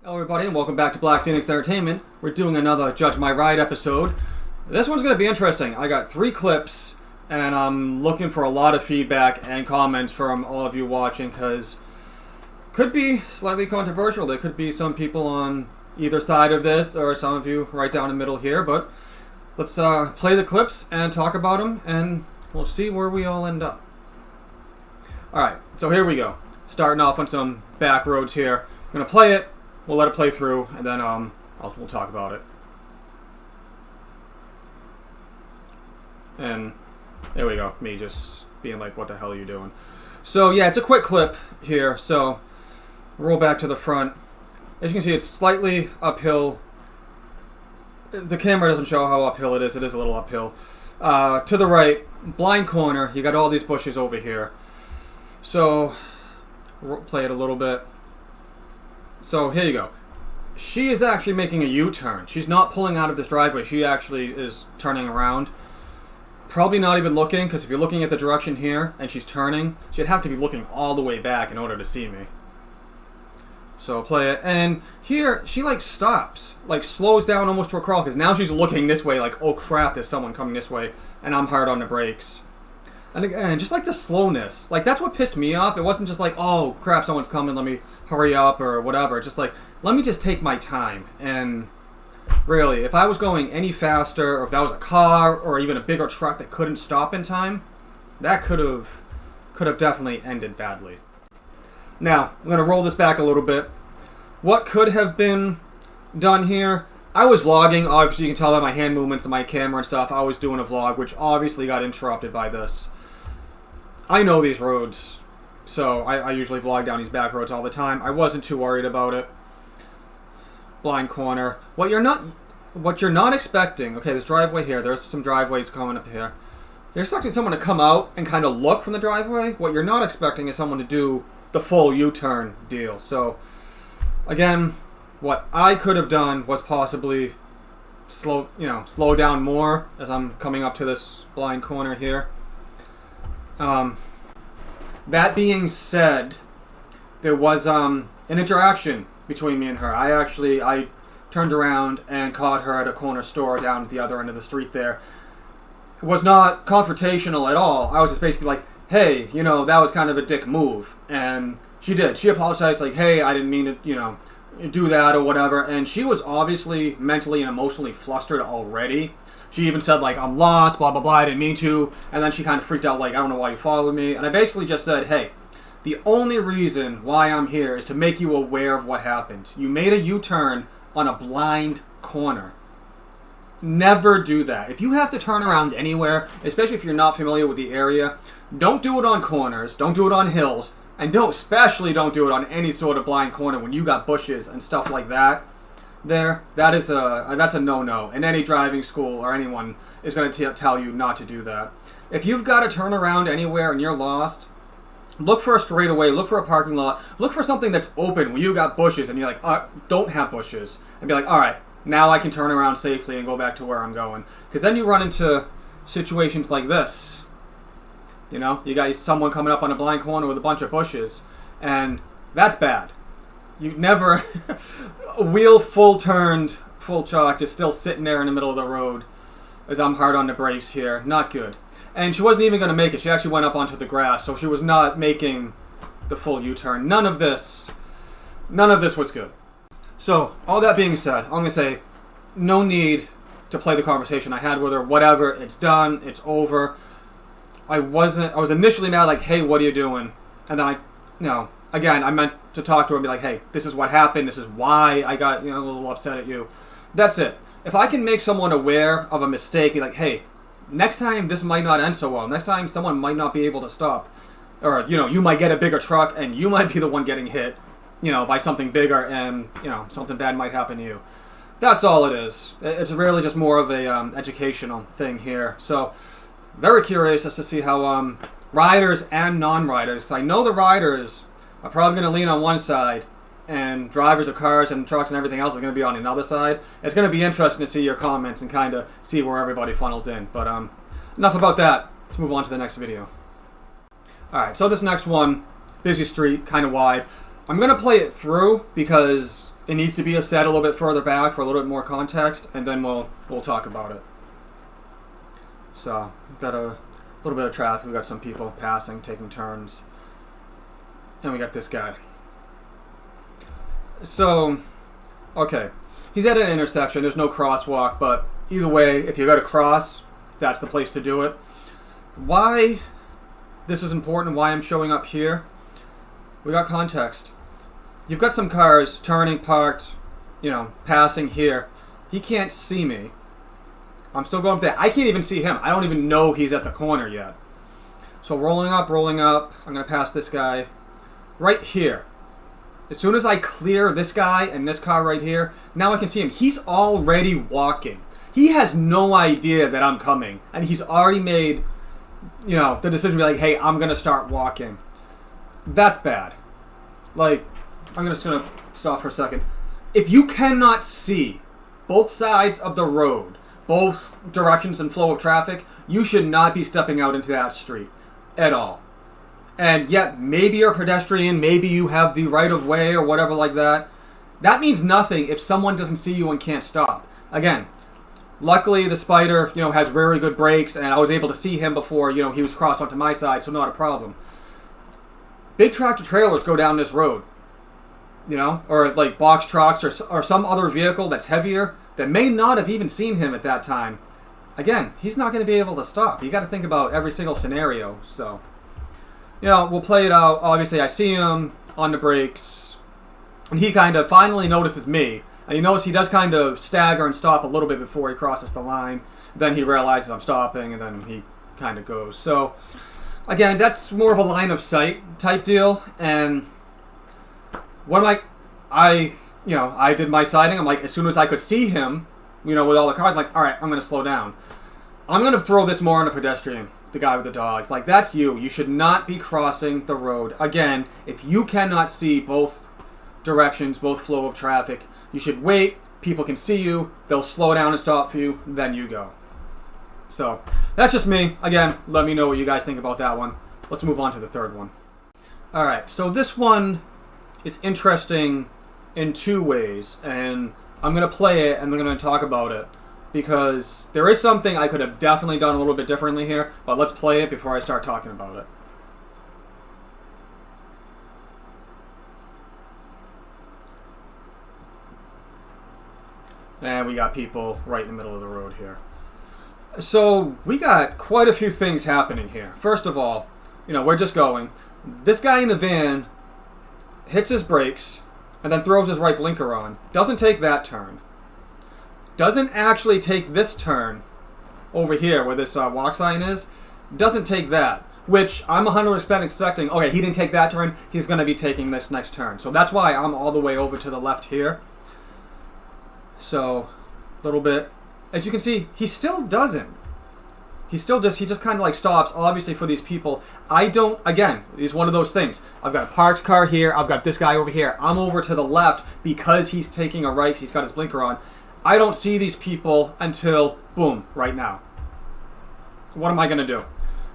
Hello everybody and welcome back to Blackphoenix Entertainment. We're doing another Judge My Ride episode. This one's going to be interesting. I got 3 clips and I'm looking for a lot of feedback and comments from all of you watching because could be slightly controversial. There could be some people on either side of this or some of you right down the middle here, but let's play the clips and talk about them and we'll see where we all end up. Alright, so here we go. Starting off on some back roads here. I'm going to play it. We'll let it play through, and then we'll talk about it. And there we go. Me just being like, what the hell are you doing? So, yeah, it's a quick clip here. So, roll back to the front. As you can see, it's slightly uphill. The camera doesn't show how uphill it is. It is a little uphill. To the right, blind corner. You got all these bushes over here. So, play it a little bit. So here you go. She is actually making a U-turn. She's not pulling out of this driveway. She actually is turning around. Probably not even looking, because if you're looking at the direction here and she's turning, she'd have to be looking all the way back in order to see me. So play it. And here, she like stops. Like slows down almost to a crawl, because now she's looking this way like, oh crap, there's someone coming this way. And I'm hard on the brakes. And again, just like the slowness. Like, that's what pissed me off. It wasn't just like, oh, crap, someone's coming, let me hurry up or whatever. Just like, let me just take my time. And really, if I was going any faster, or if that was a car, or even a bigger truck that couldn't stop in time, that could have definitely ended badly. Now, I'm going to roll this back a little bit. What could have been done here? I was vlogging. Obviously, you can tell by my hand movements and my camera and stuff. I was doing a vlog, which obviously got interrupted by this. I know these roads, so I usually vlog down these back roads all the time. I wasn't too worried about it. Blind corner. What you're not expecting. Okay, this driveway here. There's some driveways coming up here. You're expecting someone to come out and kind of look from the driveway. What you're not expecting is someone to do the full U-turn deal. So, again, what I could have done was possibly slow down more as I'm coming up to this blind corner here. That being said, there was an interaction between me and her. I turned around and caught her at a corner store down at the other end of the street there. It was not confrontational at all. I was just basically like, hey, that was kind of a dick move. And she did. She apologized like, hey, I didn't mean to, do that or whatever. And she was obviously mentally and emotionally flustered already. She even said, like, I'm lost, blah, blah, blah, I didn't mean to. And then she kind of freaked out, like, I don't know why you followed me. And I basically just said, hey, the only reason why I'm here is to make you aware of what happened. You made a U-turn on a blind corner. Never do that. If you have to turn around anywhere, especially if you're not familiar with the area, don't do it on corners, don't do it on hills, and especially don't do it on any sort of blind corner when you got bushes and stuff like that. That's a no-no, and any driving school or anyone is going to tell you not to do that. If you've got to turn around anywhere and you're lost, look for a straightaway, look for a parking lot, look for something that's open when you got bushes and you're like, don't have bushes, and be like, alright, now I can turn around safely and go back to where I'm going. Because then you run into situations like this. You got someone coming up on a blind corner with a bunch of bushes, and that's bad. You never... a wheel full turned, full chalk, just still sitting there in the middle of the road as I'm hard on the brakes here. Not good. And she wasn't even going to make it. She actually went up onto the grass, so she was not making the full U-turn. None of this was good. So, all that being said, I'm going to say, no need to play the conversation I had with her. Whatever, it's done, it's over. I was initially mad, like, hey, what are you doing? And then again, I meant to talk to her and be like, hey, this is what happened, this is why I got, a little upset at you. That's it. If I can make someone aware of a mistake, be like, hey, next time this might not end so well. Next time someone might not be able to stop. Or, you might get a bigger truck and you might be the one getting hit, by something bigger and, something bad might happen to you. That's all it is. It's really just more of a educational thing here. So, very curious as to see how riders and non-riders, I know the riders are probably going to lean on one side, and drivers of cars and trucks and everything else is going to be on another side. It's going to be interesting to see your comments and kind of see where everybody funnels in. But enough about that. Let's move on to the next video. Alright, so this next one, busy street, kind of wide. I'm going to play it through because it needs to be set a little bit further back for a little bit more context, and then we'll talk about it. So we've got a little bit of traffic. We've got some people passing, taking turns, and we got this guy. So, okay, he's at an intersection. There's no crosswalk, but either way, if you got to cross, that's the place to do it. Why this is important, why I'm showing up here, we got context. You've got some cars turning, parked, passing here. He can't see me. I'm still going up there. I can't even see him. I don't even know he's at the corner yet. So rolling up. I'm going to pass this guy right here. As soon as I clear this guy and this car right here, now I can see him. He's already walking. He has no idea that I'm coming. And he's already made, the decision to be like, hey, I'm going to start walking. That's bad. Like, I'm just going to stop for a second. If you cannot see both sides of the road, both directions and flow of traffic, you should not be stepping out into that street at all. And yet, maybe you're a pedestrian, maybe you have the right of way or whatever like that. That means nothing if someone doesn't see you and can't stop. Again, luckily the Spyder, has very good brakes, and I was able to see him before, he was crossed onto my side, so not a problem. Big tractor trailers go down this road, or like box trucks or some other vehicle that's heavier that may not have even seen him at that time. Again, he's not going to be able to stop. You got to think about every single scenario. So, we'll play it out. Obviously, I see him on the brakes, and he kind of finally notices me. And you notice he does kind of stagger and stop a little bit before he crosses the line. Then he realizes I'm stopping, and then he kind of goes. So, again, that's more of a line of sight type deal. And what am I did my sighting. I'm like, as soon as I could see him, with all the cars, I'm like, all right, I'm going to slow down. I'm going to throw this more on a pedestrian, the guy with the dogs. Like, that's you. You should not be crossing the road. Again, if you cannot see both directions, both flow of traffic, you should wait. People can see you. They'll slow down and stop for you. Then you go. So, that's just me. Again, let me know what you guys think about that one. Let's move on to the third one. All right, so this one is interesting in two ways, and I'm going to play it and we're going to talk about it because there is something I could have definitely done a little bit differently here, but let's play it before I start talking about it. And we got people right in the middle of the road here. So we got quite a few things happening here. First of all, we're just going. This guy in the van hits his brakes and then throws his right blinker on. Doesn't take that turn. Doesn't actually take this turn over here where this walk sign is. Doesn't take that, which I'm 100% expecting, okay, he didn't take that turn, he's going to be taking this next turn. So that's why I'm all the way over to the left here. So, a little bit. As you can see, he still doesn't. He just kind of like stops, obviously, for these people. Again, it's one of those things. I've got a parked car here. I've got this guy over here. I'm over to the left because he's taking a right because he's got his blinker on. I don't see these people until, boom, right now. What am I going to do?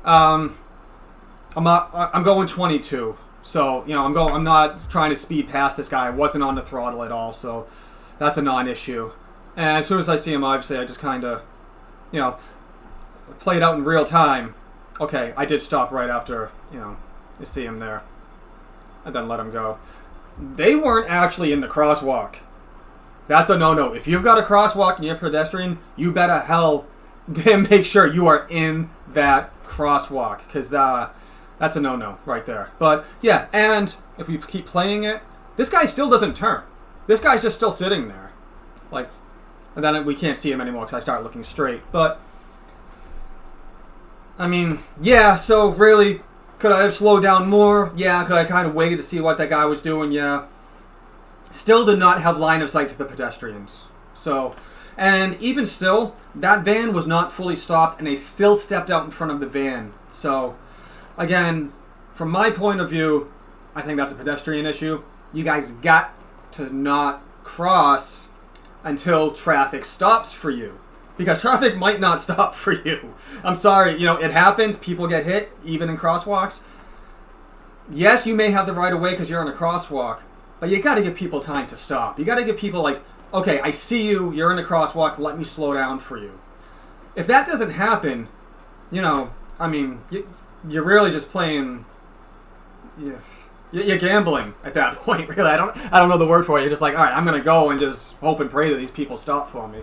I'm going 22. So, I'm not trying to speed past this guy. I wasn't on the throttle at all, so that's a non-issue. And as soon as I see him, obviously, I just kind of, play it out in real time. Okay, I did stop right after, you see him there. And then let him go. They weren't actually in the crosswalk. That's a no-no. If you've got a crosswalk and you're a pedestrian, you better damn make sure you are in that crosswalk. Because that's a no-no right there. But, yeah, and if we keep playing it, this guy still doesn't turn. This guy's just still sitting there. Like, and then we can't see him anymore because I start looking straight. But, I mean, yeah, so really, could I have slowed down more? Yeah, could I kind of waited to see what that guy was doing? Yeah. Still did not have line of sight to the pedestrians. So, and even still, that van was not fully stopped, and they still stepped out in front of the van. So, again, from my point of view, I think that's a pedestrian issue. You guys got to not cross until traffic stops for you. Because traffic might not stop for you. I'm sorry, it happens. People get hit, even in crosswalks. Yes, you may have the right of way because you're on a crosswalk. but you got to give people time to stop. You got to give people like, okay, I see you, you're in the crosswalk, let me slow down for you. If that doesn't happen, you know, I mean, you're really just playing, you're gambling at that point, really. I don't know the word for it. You're just like, all right, I'm going to go and just hope and pray that these people stop for me.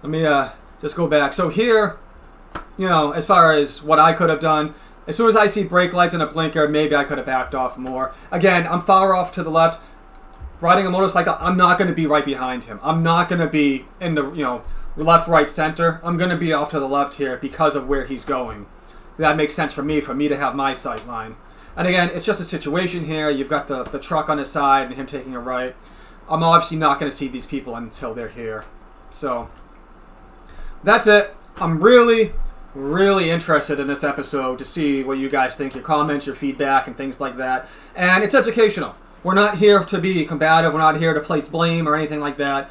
Let me just go back. So here, you know, as far as what I could have done, as soon as I see brake lights and a blinker, maybe I could have backed off more. Again, I'm far off to the left. Riding a motorcycle, I'm not going to be right behind him. I'm not going to be in the, you know, left, right, center. I'm going to be off to the left here because of where he's going. That makes sense for me to have my sight line. And again, it's just a situation here. You've got the truck on his side and him taking a right. I'm obviously not going to see these people until they're here. So, that's it. I'm really, really interested in this episode to see what you guys think, your comments, your feedback, and things like that. And it's educational. We're not here to be combative. We're not here to place blame or anything like that.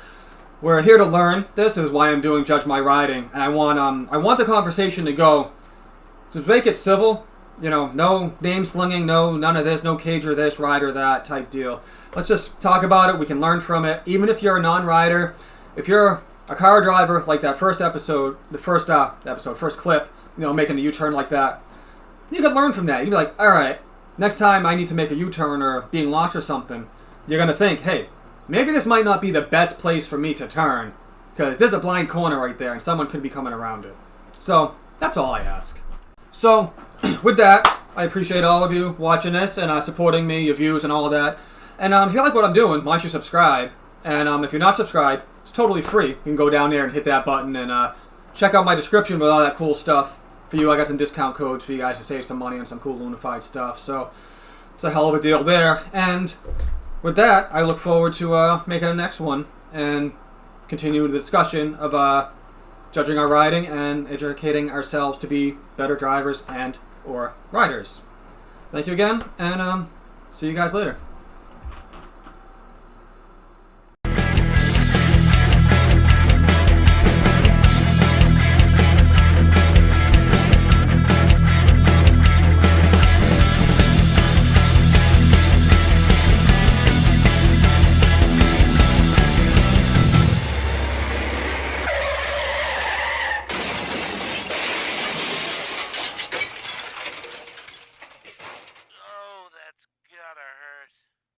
We're here to learn. This is why I'm doing Judge My Riding, and I want the conversation to go to make it civil. You know, no name slinging, no none of this, no cager this, rider that type deal. Let's just talk about it. We can learn from it. Even if you're a non-rider, if you're a car driver, like that first episode, first clip, you know, making a U-turn like that, you can learn from that. You'd be like, all right, next time I need to make a U-turn or being lost or something, you're going to think, hey, maybe this might not be the best place for me to turn because there's a blind corner right there and someone could be coming around it. So that's all I ask. So with that, I appreciate all of you watching this and supporting me, your views and all of that. And if you like what I'm doing, why don't you subscribe? And if you're not subscribed, it's totally free. You can go down there and hit that button and check out my description with all that cool stuff. For you, I got some discount codes for you guys to save some money on some cool Lunafide stuff. So it's a hell of a deal there. And with that, I look forward to making the next one and continue the discussion of judging our riding and educating ourselves to be better drivers and or riders. Thank you again, and see you guys later.